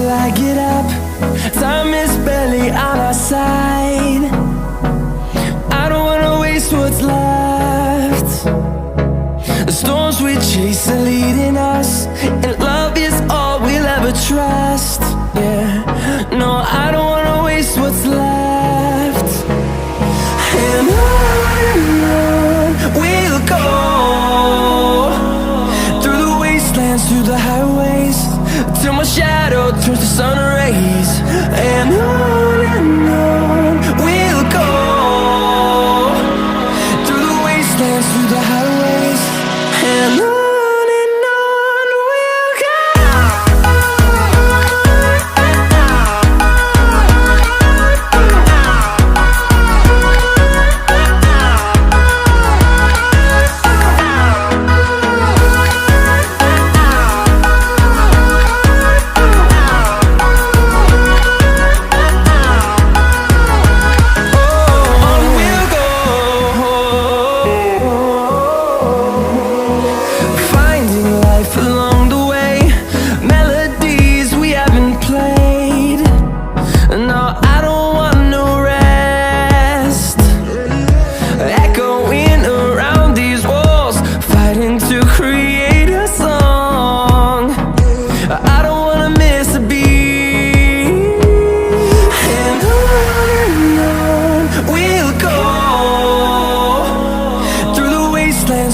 till I get up. Time is barely on our side. I don't wanna waste what's left. The storms we chase are leading us, and love is all we'll ever trust. Yeah, no, I don't wanna waste what's left. And on we'll go, through the wastelands, through the highways, till my shadow turns to sun rays. And on we'll go, through the wastelands, through the highways, and on we'll go.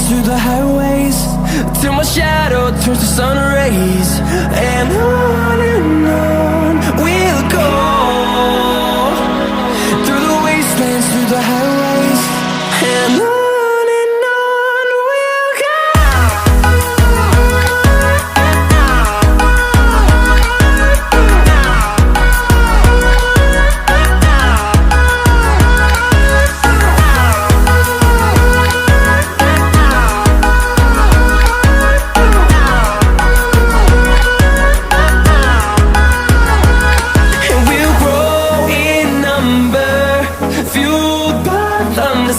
Through the highways, till my shadow turns to sun rays. And on we'll go, through the wastelands, through the highways, and on we'll go.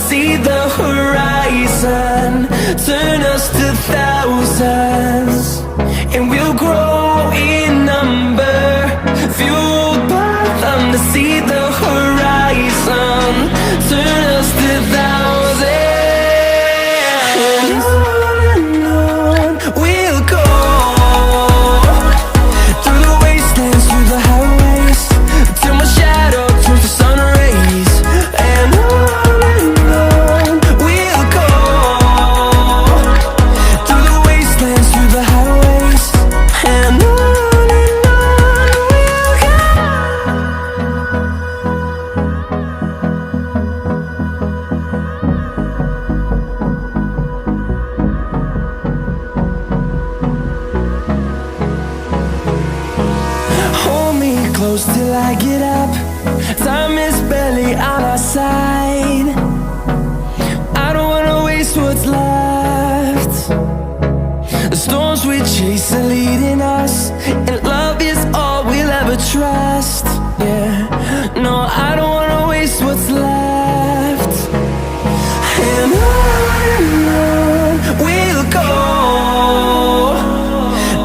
See the horizon turn us to thousands, and we'll grow in number, fueled by them. To see the horizon turn us to thousands, and on we'll go, through the wastelands, through the highways, till my shadow turns to sun rays. And close till I get up. Time is barely on our side. I don't wanna waste what's left. The storms we chase are leading us, and love is all we'll ever trust. Yeah, no, I don't wanna waste what's left. And on we'll go,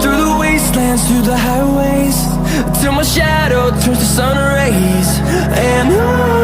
through the wastelands, through the highways, till my shadow turns to sun rays. And on